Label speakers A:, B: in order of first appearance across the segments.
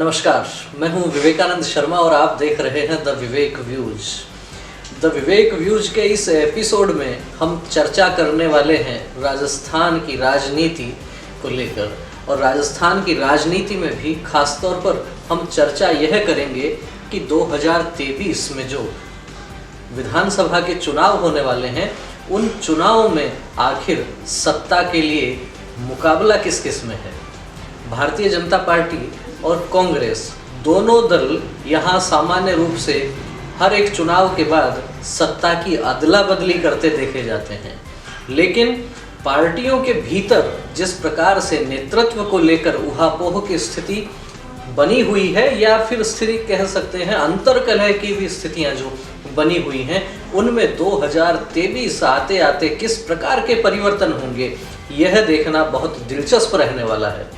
A: नमस्कार, मैं हूं विवेकानंद शर्मा और आप देख रहे हैं the Vivek views. The Vivek views के इस एपिसोड में हम चर्चा करने वाले हैं राजस्थान की राजनीति को लेकर, और राजस्थान की राजनीति में भी खास तौर पर हम चर्चा यह करेंगे कि 2023 में जो विधानसभा के चुनाव होने वाले हैं, उन चुनावों में आखिर सत्ता के लिए मुकाबला किस किस में है। भारतीय जनता पार्टी और कांग्रेस दोनों दल यहाँ सामान्य रूप से हर एक चुनाव के बाद सत्ता की अदला बदली करते देखे जाते हैं, लेकिन पार्टियों के भीतर जिस प्रकार से नेतृत्व को लेकर उहापोह की स्थिति बनी हुई है, या फिर स्थिति कह सकते हैं अंतर्कलह की भी स्थितियां जो बनी हुई हैं, उनमें 2023 आते आते किस प्रकार के परिवर्तन होंगे, यह देखना बहुत दिलचस्प रहने वाला है।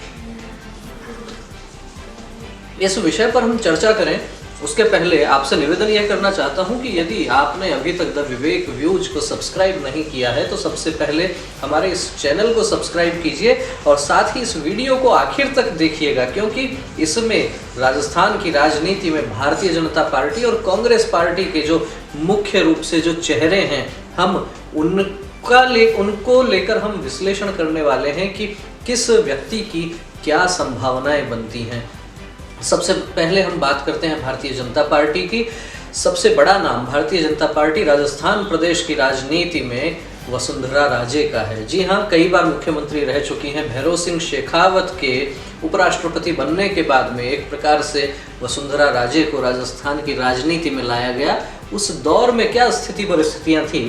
A: इस विषय पर हम चर्चा करें उसके पहले आपसे निवेदन यह करना चाहता हूं कि यदि आपने अभी तक द विवेक व्यूज को सब्सक्राइब नहीं किया है तो सबसे पहले हमारे इस चैनल को सब्सक्राइब कीजिए और साथ ही इस वीडियो को आखिर तक देखिएगा, क्योंकि इसमें राजस्थान की राजनीति में भारतीय जनता पार्टी और कांग्रेस पार्टी के जो मुख्य रूप से जो चेहरे हैं, हम उनको लेकर हम विश्लेषण करने वाले हैं कि किस व्यक्ति की क्या संभावनाएं बनती हैं। सबसे पहले हम बात करते हैं भारतीय जनता पार्टी की। सबसे बड़ा नाम भारतीय जनता पार्टी राजस्थान प्रदेश की राजनीति में वसुंधरा राजे का है। जी हाँ, कई बार मुख्यमंत्री रह चुकी हैं। भैरों सिंह शेखावत के उपराष्ट्रपति बनने के बाद में एक प्रकार से वसुंधरा राजे को राजस्थान की राजनीति में लाया गया। उस दौर में क्या स्थिति परिस्थितियां थी,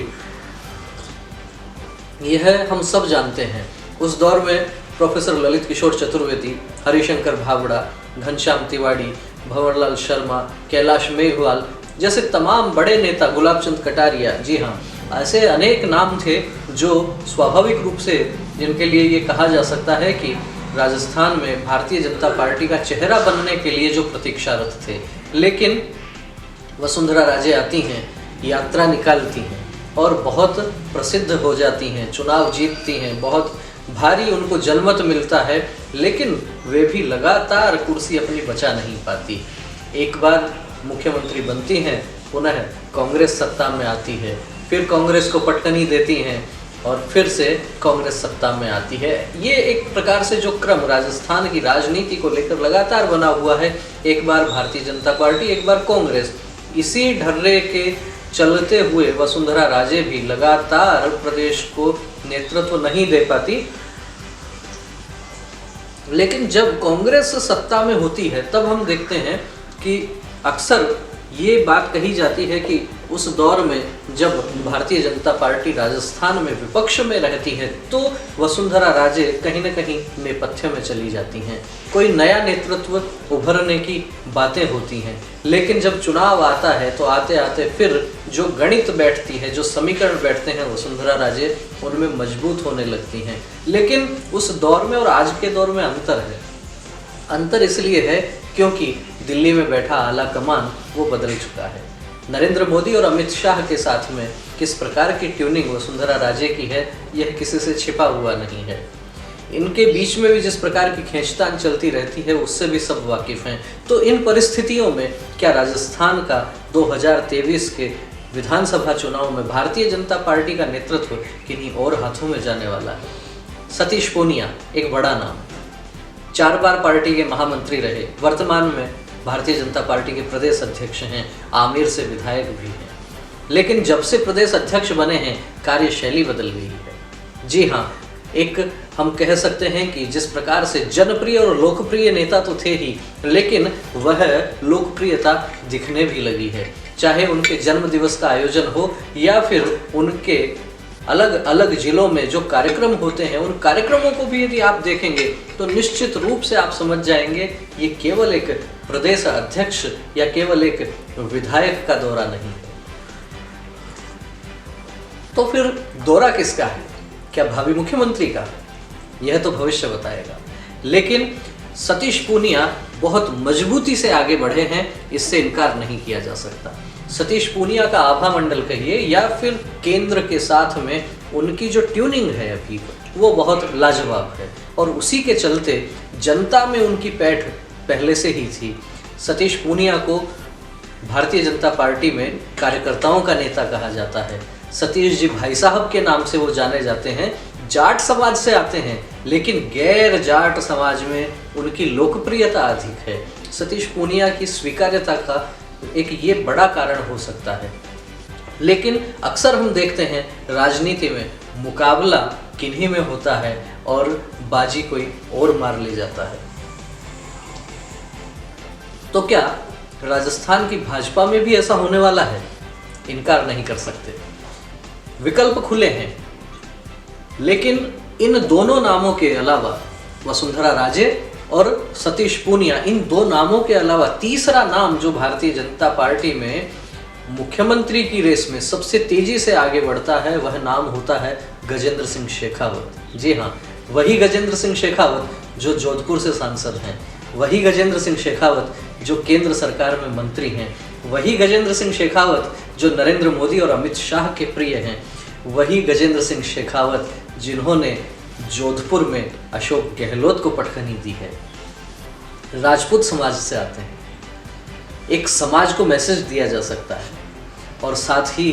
A: यह हम सब जानते हैं। उस दौर में प्रोफेसर ललित किशोर चतुर्वेदी, हरिशंकर भावड़ा, घनश्याम तिवारी, भंवरलाल शर्मा, कैलाश मेघवाल जैसे तमाम बड़े नेता, गुलाब चंद कटारिया, जी हाँ, ऐसे अनेक नाम थे जो स्वाभाविक रूप से जिनके लिए ये कहा जा सकता है कि राजस्थान में भारतीय जनता पार्टी का चेहरा बनने के लिए जो प्रतीक्षारत थे। लेकिन वसुंधरा राजे आती हैं, यात्रा निकालती हैं और बहुत प्रसिद्ध हो जाती हैं, चुनाव जीतती हैं, बहुत भारी उनको जनमत मिलता है, लेकिन वे भी लगातार कुर्सी अपनी बचा नहीं पाती। एक बार मुख्यमंत्री बनती हैं, पुनः कांग्रेस सत्ता में आती है, फिर कांग्रेस को पटकनी देती हैं और फिर से कांग्रेस सत्ता में आती है। ये एक प्रकार से जो क्रम राजस्थान की राजनीति को लेकर लगातार बना हुआ है, एक बार भारतीय जनता पार्टी, एक बार कांग्रेस, इसी ढर्रे के चलते हुए वसुंधरा राजे भी लगातार प्रदेश को नेतृत्व नहीं दे पाती। लेकिन जब कांग्रेस सत्ता में होती है तब हम देखते हैं कि अक्सर ये बात कही जाती है कि उस दौर में जब भारतीय जनता पार्टी राजस्थान में विपक्ष में रहती है तो वसुंधरा राजे कहीं न कहीं नेपथ्य में चली जाती हैं। कोई नया नेतृत्व उभरने की बातें होती हैं, लेकिन जब चुनाव आता है तो आते आते फिर जो गणित बैठती है, जो समीकरण बैठते हैं वसुंधरा राजे उनमें मजबूत होने लगती हैं। लेकिन उस दौर में और आज के दौर में अंतर है। अंतर इसलिए है क्योंकि दिल्ली में बैठा आला कमान वो बदल चुका है। नरेंद्र मोदी और अमित शाह के साथ में किस प्रकार की ट्यूनिंग वसुंधरा राजे की है, यह किसी से छिपा हुआ नहीं है। इनके बीच में भी जिस प्रकार की खींचतान चलती रहती है उससे भी सब वाकिफ हैं। तो इन परिस्थितियों में क्या राजस्थान का 2023 के विधानसभा चुनाव में भारतीय जनता पार्टी का नेतृत्व किन्हीं और हाथों में जाने वाला है? सतीश पूनिया एक बड़ा नाम, 4 बार पार्टी के महामंत्री रहे, वर्तमान में भारतीय जनता पार्टी के प्रदेश अध्यक्ष हैं, आमेर से विधायक भी हैं। लेकिन जब से प्रदेश अध्यक्ष बने हैं कार्यशैली बदल गई है। जी हाँ, एक हम कह सकते हैं कि जिस प्रकार से जनप्रिय और लोकप्रिय नेता तो थे ही, लेकिन वह लोकप्रियता दिखने भी लगी है। चाहे उनके जन्म दिवस का आयोजन हो या फिर उनके अलग अलग जिलों में जो कार्यक्रम होते हैं, उन कार्यक्रमों को भी यदि आप देखेंगे तो निश्चित रूप से आप समझ जाएंगे ये केवल एक प्रदेश अध्यक्ष या केवल एक विधायक का दौरा नहीं है। तो फिर दौरा किसका है? क्या भावी मुख्यमंत्री का? यह तो भविष्य बताएगा। लेकिन सतीश पूनिया बहुत मजबूती से आगे बढ़े हैं, इससे इनकार नहीं किया जा सकता। सतीश पूनिया का आभा मंडल कहिए या फिर केंद्र के साथ में उनकी जो ट्यूनिंग है अभी वो बहुत लाजवाब है, और उसी के चलते जनता में उनकी पैठ पहले से ही थी। सतीश पूनिया को भारतीय जनता पार्टी में कार्यकर्ताओं का नेता कहा जाता है। सतीश जी भाई साहब के नाम से वो जाने जाते हैं। जाट समाज से आते हैं, लेकिन गैर जाट समाज में उनकी लोकप्रियता अधिक है। सतीश पूनिया की स्वीकार्यता का एक ये बड़ा कारण हो सकता है। लेकिन अक्सर हम देखते हैं राजनीति में मुकाबला किन्हीं में होता है और बाजी कोई और मार ले जाता है। तो क्या राजस्थान की भाजपा में भी ऐसा होने वाला है? इनकार नहीं कर सकते। विकल्प खुले हैं, लेकिन इन दोनों नामों के अलावा वसुंधरा राजे और सतीश पूनिया, इन दो नामों के अलावा तीसरा नाम जो भारतीय जनता पार्टी में मुख्यमंत्री की रेस में सबसे तेजी से आगे बढ़ता है, वह नाम होता है गजेंद्र सिंह शेखावत। जी हाँ, वही गजेंद्र सिंह शेखावत जो जोधपुर से सांसद हैं, वही गजेंद्र सिंह शेखावत जो केंद्र सरकार में मंत्री हैं, वही गजेंद्र सिंह शेखावत जो नरेंद्र मोदी और अमित शाह के प्रिय हैं, वही गजेंद्र सिंह शेखावत जिन्होंने जोधपुर में अशोक गहलोत को पटखनी दी है। राजपूत समाज से आते हैं। एक समाज को मैसेज दिया जा सकता है और साथ ही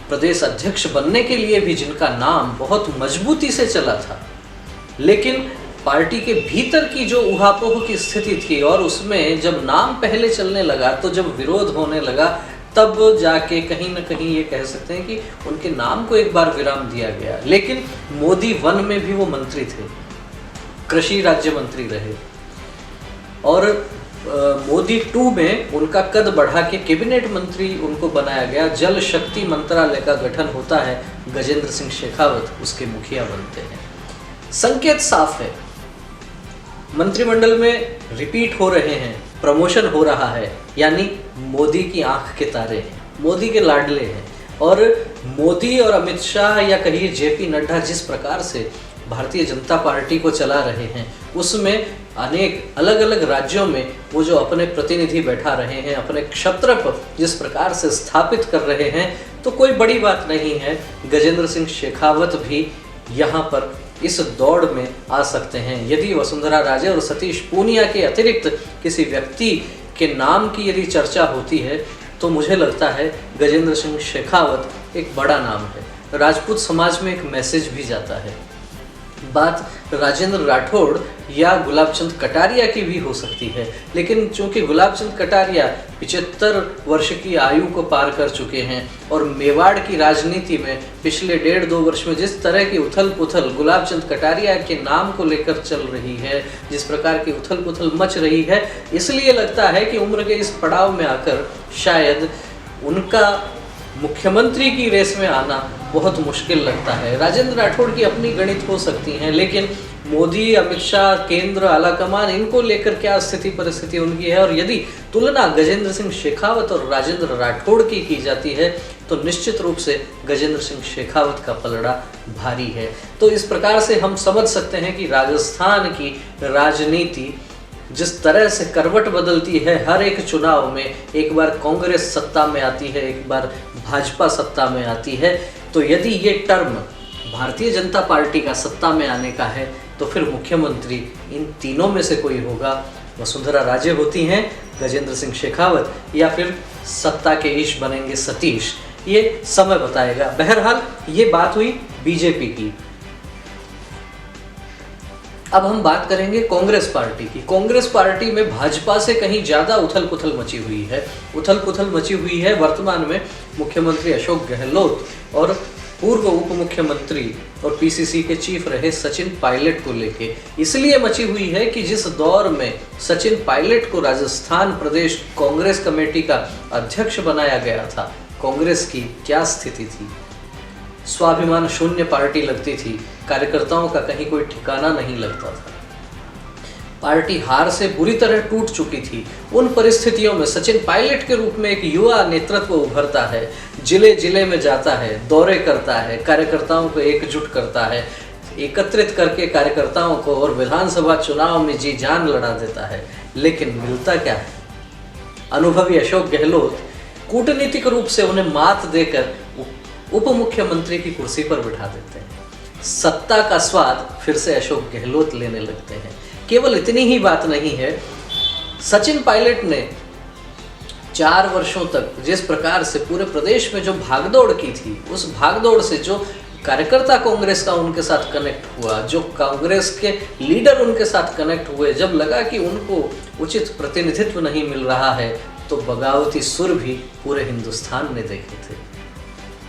A: प्रदेश अध्यक्ष बनने के लिए भी जिनका नाम बहुत मजबूती से चला था, लेकिन पार्टी के भीतर की जो उहापोह की स्थिति थी और उसमें जब नाम पहले चलने लगा, तो जब विरोध होने लगा, तब जाके कहीं ना कहीं ये कह सकते हैं कि उनके नाम को एक बार विराम दिया गया। लेकिन मोदी 1 में भी वो मंत्री थे, कृषि राज्य मंत्री रहे, और मोदी 2 में उनका कद बढ़ा के कैबिनेट मंत्री उनको बनाया गया। जल शक्ति मंत्रालय का गठन होता है, गजेंद्र सिंह शेखावत उसके मुखिया बनते हैं। संकेत साफ है, मंत्रिमंडल में रिपीट हो रहे हैं, प्रमोशन हो रहा है, यानी मोदी की आंख के तारे हैं, मोदी के लाडले हैं। और मोदी और अमित शाह या कहिए जेपी नड्डा जिस प्रकार से भारतीय जनता पार्टी को चला रहे हैं, उसमें अनेक अलग अलग राज्यों में वो जो अपने प्रतिनिधि बैठा रहे हैं, अपने क्षत्रप जिस प्रकार से स्थापित कर रहे हैं, तो कोई बड़ी बात नहीं है। गजेंद्र सिंह शेखावत भी यहाँ पर इस दौड़ में आ सकते हैं। यदि वसुंधरा राजे और सतीश पूनिया के अतिरिक्त किसी व्यक्ति के नाम की यदि चर्चा होती है, तो मुझे लगता है गजेंद्र सिंह शेखावत एक बड़ा नाम है। राजपूत समाज में एक मैसेज भी जाता है। बात राजेंद्र राठौड़ या गुलाबचंद कटारिया की भी हो सकती है, लेकिन चूंकि गुलाबचंद कटारिया 75 वर्ष की आयु को पार कर चुके हैं और मेवाड़ की राजनीति में पिछले 1.5-2 वर्ष में जिस तरह की उथल पुथल गुलाबचंद कटारिया के नाम को लेकर चल रही है, जिस प्रकार की उथल पुथल मच रही है, इसलिए लगता है कि उम्र के इस पड़ाव में आकर शायद उनका मुख्यमंत्री की रेस में आना बहुत मुश्किल लगता है। राजेंद्र राठौड़ की अपनी गणित हो सकती हैं, लेकिन मोदी, अमित शाह, केंद्र, आलाकमान, इनको लेकर क्या स्थिति परिस्थिति उनकी है, और यदि तुलना गजेंद्र सिंह शेखावत और राजेंद्र राठौड़ की जाती है, तो निश्चित रूप से गजेंद्र सिंह शेखावत का पलड़ा भारी है। तो इस प्रकार से हम समझ सकते हैं कि राजस्थान की राजनीति जिस तरह से करवट बदलती है हर एक चुनाव में, एक बार कांग्रेस सत्ता में आती है, एक बार भाजपा सत्ता में आती है, तो यदि ये टर्म भारतीय जनता पार्टी का सत्ता में आने का है, तो फिर मुख्यमंत्री इन तीनों में से कोई होगा। वसुंधरा राजे होती हैं, गजेंद्र सिंह शेखावत, या फिर सत्ता के ईश बनेंगे सतीश, ये समय बताएगा। बहरहाल ये बात हुई बीजेपी की। अब हम बात करेंगे कांग्रेस पार्टी की। कांग्रेस पार्टी में भाजपा से कहीं ज़्यादा उथल पुथल मची हुई है। उथल पुथल मची हुई है वर्तमान में मुख्यमंत्री अशोक गहलोत और पूर्व उप मुख्यमंत्री और पीसीसी के चीफ रहे सचिन पायलट को लेके। इसलिए मची हुई है कि जिस दौर में सचिन पायलट को राजस्थान प्रदेश कांग्रेस कमेटी का अध्यक्ष बनाया गया था, कांग्रेस की क्या स्थिति थी। स्वाभिमान शून्य पार्टी लगती थी, कार्यकर्ताओं का कहीं कोई ठिकाना नहीं लगता था। पार्टी हार से बुरी तरह टूट चुकी थी। उन परिस्थितियों में सचिन पायलट के रूप में एक युवा नेतृत्व उभरता है, जिले जिले में जाता है, दौरे करता है, कार्यकर्ताओं को एकजुट करता है, एकत्रित करके कार्यकर्ताओं को और विधानसभा चुनाव में जी जान लड़ा देता है। लेकिन मिलता क्या है? अनुभवी अशोक गहलोत कूटनीतिक रूप से उन्हें मात देकर उप मुख्यमंत्री की कुर्सी पर बिठा देते हैं। सत्ता का स्वाद फिर से अशोक गहलोत लेने लगते हैं। केवल इतनी ही बात नहीं है, सचिन पायलट ने 4 वर्षों तक जिस प्रकार से पूरे प्रदेश में जो भागदौड़ की थी, उस भागदौड़ से जो कार्यकर्ता कांग्रेस का उनके साथ कनेक्ट हुआ, जो कांग्रेस के लीडर उनके साथ कनेक्ट हुए, जब लगा कि उनको उचित प्रतिनिधित्व नहीं मिल रहा है, तो बगावती सुर भी पूरे हिंदुस्तान ने देखे थे।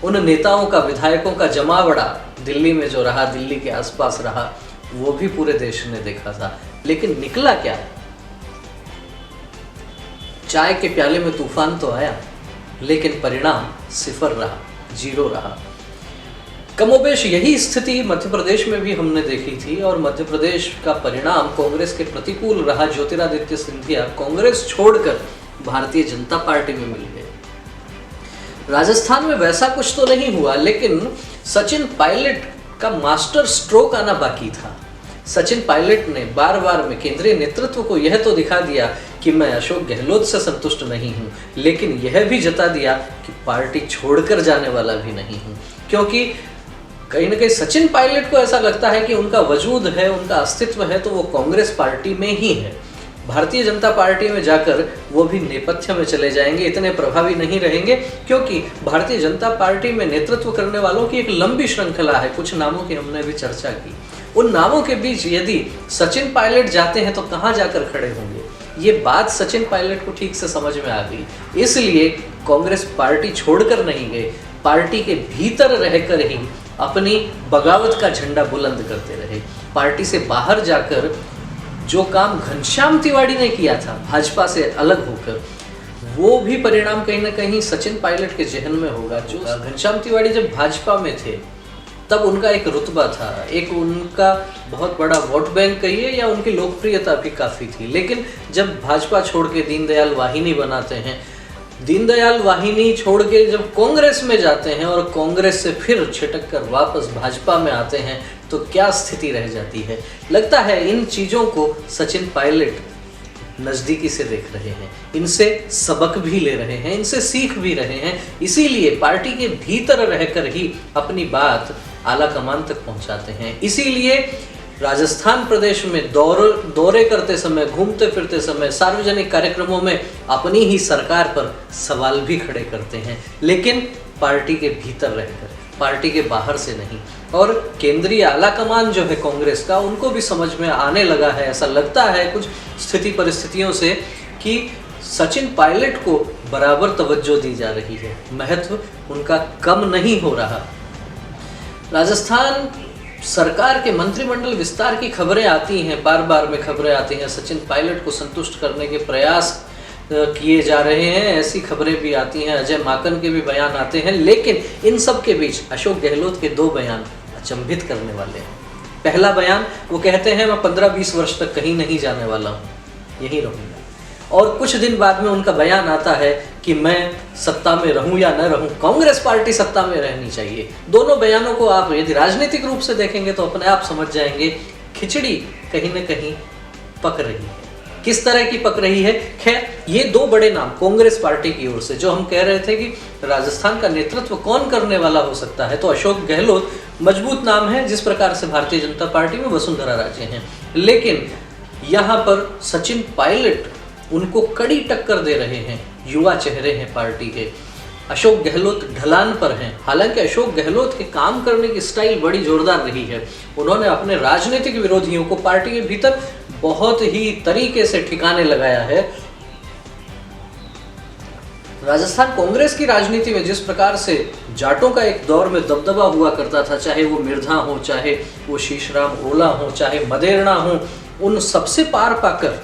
A: उन नेताओं का, विधायकों का जमावड़ा दिल्ली में जो रहा, दिल्ली के आसपास रहा, वो भी पूरे देश ने देखा था। लेकिन निकला क्या? चाय के प्याले में तूफान तो आया, लेकिन परिणाम सिफर रहा, 0 रहा। कमोबेश यही स्थिति मध्य प्रदेश में भी हमने देखी थी और मध्य प्रदेश का परिणाम कांग्रेस के प्रतिकूल रहा। ज्योतिरादित्य सिंधिया कांग्रेस छोड़कर भारतीय जनता पार्टी में मिल गए। राजस्थान में वैसा कुछ तो नहीं हुआ, लेकिन सचिन पायलट का मास्टर स्ट्रोक आना बाकी था। सचिन पायलट ने बार बार में केंद्रीय नेतृत्व को यह तो दिखा दिया कि मैं अशोक गहलोत से संतुष्ट नहीं हूं, लेकिन यह भी जता दिया कि पार्टी छोड़कर जाने वाला भी नहीं हूं, क्योंकि कहीं ना कहीं सचिन पायलट को ऐसा लगता है कि उनका वजूद है, उनका अस्तित्व है, तो वो कांग्रेस पार्टी में ही है। भारतीय जनता पार्टी में जाकर वो भी नेपथ्य में चले जाएंगे, इतने प्रभावी नहीं रहेंगे, क्योंकि भारतीय जनता पार्टी में नेतृत्व करने वालों की एक लंबी श्रृंखला है। कुछ नामों की हमने भी चर्चा की। उन नामों के बीच यदि सचिन पायलट जाते हैं तो कहाँ जाकर खड़े होंगे, ये बात सचिन पायलट को ठीक से समझ में आ गई। इसलिए कांग्रेस पार्टी छोड़कर नहीं गए, पार्टी के भीतर रहकर ही अपनी बगावत का झंडा बुलंद करते रहे। पार्टी से बाहर जाकर जो काम घनश्याम तिवारी ने किया था भाजपा से अलग होकर, वो भी परिणाम कहीं ना कहीं सचिन पायलट के जहन में होगा। जो घनश्याम तिवारी जब भाजपा में थे तब उनका एक रुतबा था, एक उनका बहुत बड़ा वोट बैंक कहिए या उनकी लोकप्रियता भी काफ़ी थी। लेकिन जब भाजपा छोड़ के दीनदयाल वाहिनी बनाते हैं, दीनदयाल वाहिनी छोड़ के जब कांग्रेस में जाते हैं और कांग्रेस से फिर छिटक कर वापस भाजपा में आते हैं, तो क्या स्थिति रह जाती है। लगता है इन चीज़ों को सचिन पायलट नज़दीकी से देख रहे हैं, इनसे सबक भी ले रहे हैं, इनसे सीख भी रहे हैं। इसीलिए पार्टी के भीतर रहकर ही अपनी बात आला कमान तक पहुंचाते हैं। इसीलिए राजस्थान प्रदेश में दौरे करते समय, घूमते फिरते समय, सार्वजनिक कार्यक्रमों में अपनी ही सरकार पर सवाल भी खड़े करते हैं, लेकिन पार्टी के भीतर रहकर, पार्टी के बाहर से नहीं। और केंद्रीय आला कमान जो है कांग्रेस का, उनको भी समझ में आने लगा है, ऐसा लगता है कुछ स्थिति परिस्थितियों से, कि सचिन पायलट को बराबर तवज्जो दी जा रही है, महत्व उनका कम नहीं हो रहा। राजस्थान सरकार के मंत्रिमंडल विस्तार की खबरें आती हैं, बार बार में खबरें आती हैं, सचिन पायलट को संतुष्ट करने के प्रयास किए जा रहे हैं, ऐसी खबरें भी आती हैं। अजय माकन के भी बयान आते हैं, लेकिन इन सब के बीच अशोक गहलोत के 2 बयान अचंभित करने वाले हैं। पहला बयान, वो कहते हैं मैं 15-20 वर्ष तक कहीं नहीं जाने वाला हूँ, यहीं रहूँगा। और कुछ दिन बाद में उनका बयान आता है कि मैं सत्ता में रहूं या न रहूं, कांग्रेस पार्टी सत्ता में रहनी चाहिए। दोनों बयानों को आप यदि राजनीतिक रूप से देखेंगे तो अपने आप समझ जाएंगे खिचड़ी कहीं न कहीं पक रही है। किस तरह की पक रही है? खैर, ये 2 बड़े नाम कांग्रेस पार्टी की ओर से, जो हम कह रहे थे कि राजस्थान का नेतृत्व कौन करने वाला हो सकता है, तो अशोक गहलोत मजबूत नाम है, जिस प्रकार से भारतीय जनता पार्टी में वसुंधरा राजे हैं। लेकिन यहाँ पर सचिन पायलट उनको कड़ी टक्कर दे रहे हैं, युवा चेहरे हैं पार्टी के। अशोक गहलोत ढलान पर हैं। हालांकि अशोक गहलोत के काम करने की स्टाइल बड़ी जोरदार रही है। उन्होंने अपने राजनीतिक विरोधियों को पार्टी के भीतर बहुत ही तरीके से ठिकाने लगाया है। राजस्थान कांग्रेस की राजनीति में जिस प्रकार से जाटों का एक दौर में दबदबा हुआ करता था, चाहे वो मिर्धा हो, चाहे वो शीशराम ओला हो, चाहे मदेरणा हो, उन सबसे पार पाकर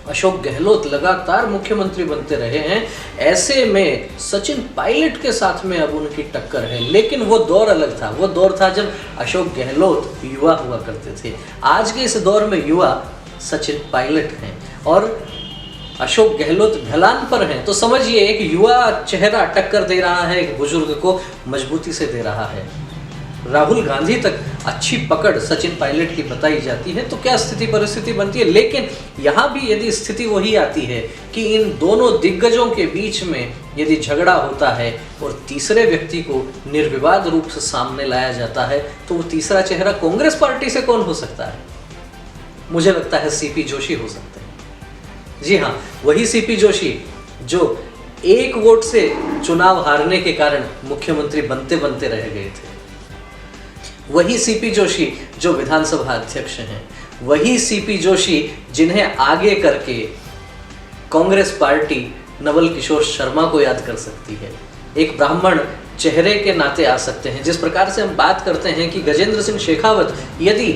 A: अशोक गहलोत लगातार मुख्यमंत्री बनते रहे हैं। ऐसे में सचिन पायलट के साथ में अब उनकी टक्कर है, लेकिन वो दौर अलग था। वो दौर था जब अशोक गहलोत युवा हुआ करते थे। आज के इस दौर में युवा सचिन पायलट हैं और अशोक गहलोत ढलान पर हैं। तो समझिए, एक युवा चेहरा टक्कर दे रहा है, एक बुजुर्ग को मजबूती से दे रहा है। राहुल गांधी तक अच्छी पकड़ सचिन पायलट की बताई जाती है, तो क्या स्थिति परिस्थिति बनती है। लेकिन यहाँ भी यदि स्थिति वही आती है कि इन दोनों दिग्गजों के बीच में यदि झगड़ा होता है और तीसरे व्यक्ति को निर्विवाद रूप से सामने लाया जाता है, तो वो तीसरा चेहरा कांग्रेस पार्टी से कौन हो सकता है? मुझे लगता है सीपी जोशी हो सकते हैं। जी हाँ, वही सीपी जोशी जो एक वोट से चुनाव हारने के कारण मुख्यमंत्री बनते बनते रह गए थे, वही सीपी जोशी जो विधानसभा अध्यक्ष हैं, वही सीपी जोशी जिन्हें आगे करके कांग्रेस पार्टी नवल किशोर शर्मा को याद कर सकती है, एक ब्राह्मण चेहरे के नाते आ सकते हैं। जिस प्रकार से हम बात करते हैं कि गजेंद्र सिंह शेखावत यदि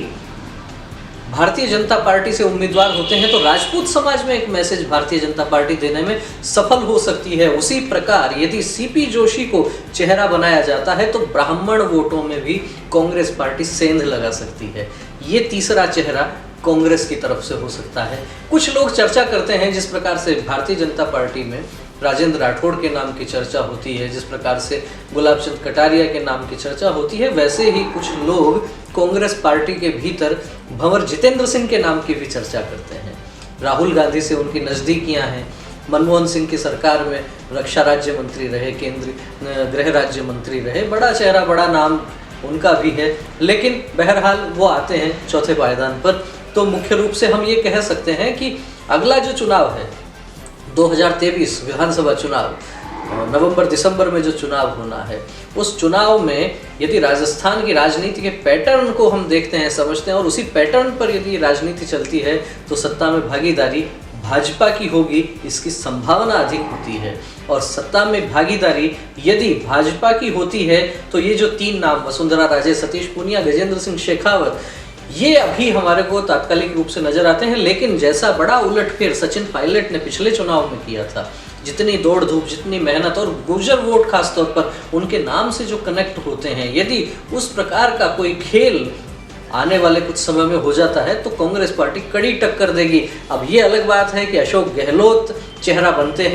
A: भारतीय जनता पार्टी से उम्मीदवार होते हैं तो राजपूत समाज में एक मैसेज भारतीय जनता पार्टी देने में सफल हो सकती है, उसी प्रकार यदि सीपी जोशी को चेहरा बनाया जाता है तो ब्राह्मण वोटों में भी कांग्रेस पार्टी सेंध लगा सकती है। ये तीसरा चेहरा कांग्रेस की तरफ से हो सकता है। कुछ लोग चर्चा करते हैं जिस प्रकार से भारतीय जनता पार्टी में राजेंद्र राठौड़ के नाम की चर्चा होती है, जिस प्रकार से गुलाब चंद कटारिया के नाम की चर्चा होती है, वैसे ही कुछ लोग कांग्रेस पार्टी के भीतर भंवर जितेंद्र सिंह के नाम की भी चर्चा करते हैं। राहुल गांधी से उनकी नज़दीकियां हैं, मनमोहन सिंह की सरकार में रक्षा राज्य मंत्री रहे, केंद्रीय गृह राज्य मंत्री रहे, बड़ा चेहरा बड़ा नाम उनका भी है, लेकिन बहरहाल वो आते हैं चौथे पायदान पर। तो मुख्य रूप से हम ये कह सकते हैं कि अगला जो चुनाव है 2023 विधानसभा चुनाव, नवंबर दिसंबर में जो चुनाव होना है, उस चुनाव में यदि राजस्थान की राजनीति के पैटर्न को हम देखते हैं, समझते हैं, और उसी पैटर्न पर यदि राजनीति चलती है तो सत्ता में भागीदारी भाजपा की होगी, इसकी संभावना अधिक होती है। और सत्ता में भागीदारी यदि भाजपा की होती है तो ये जो तीन नाम वसुंधरा राजे, सतीश पूनिया, गजेंद्र सिंह शेखावत, ये अभी हमारे को तात्कालिक रूप से नजर आते हैं, लेकिन जैसा बड़ा उलटफेर सचिन पायलट ने पिछले चुनाव में किया था, जितनी दौड़ धूप, जितनी मेहनत और गुर्जर वोट खासतौर पर उनके नाम से जो कनेक्ट होते हैं, यदि उस प्रकार का कोई खेल आने वाले कुछ समय में हो जाता है तो कांग्रेस पार्टी कड़ी टक्कर देगी। अब ये अलग बात है कि अशोक गहलोत चेहरा बनते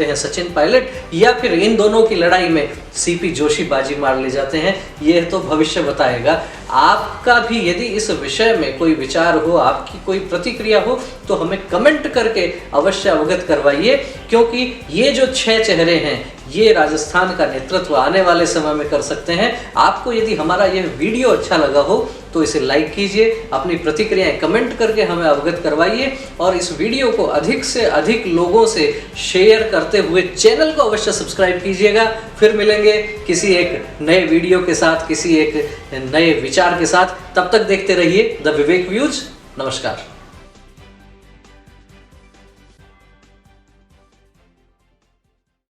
A: हैं सचिन पायलट, या फिर इन दोनों की लड़ाई में सीपी जोशी बाजी मार ले जाते हैं, ये तो भविष्य बताएगा। आपका भी यदि इस विषय में कोई विचार हो, आपकी कोई प्रतिक्रिया हो, तो हमें कमेंट करके अवश्य अवगत करवाइए, क्योंकि ये जो 6 चेहरे हैं ये राजस्थान का नेतृत्व आने वाले समय में कर सकते हैं। आपको यदि हमारा यह वीडियो अच्छा लगा हो तो इसे लाइक कीजिए, अपनी प्रतिक्रियाएं कमेंट करके हमें अवगत करवाइए, और इस वीडियो को अधिक से अधिक लोगों से शेयर करते हुए चैनल को अवश्य सब्सक्राइब कीजिएगा। फिर मिलेंगे किसी एक नए वीडियो के साथ, किसी एक नए विचार के साथ। तब तक देखते रहिए द विवेक व्यूज। नमस्कार।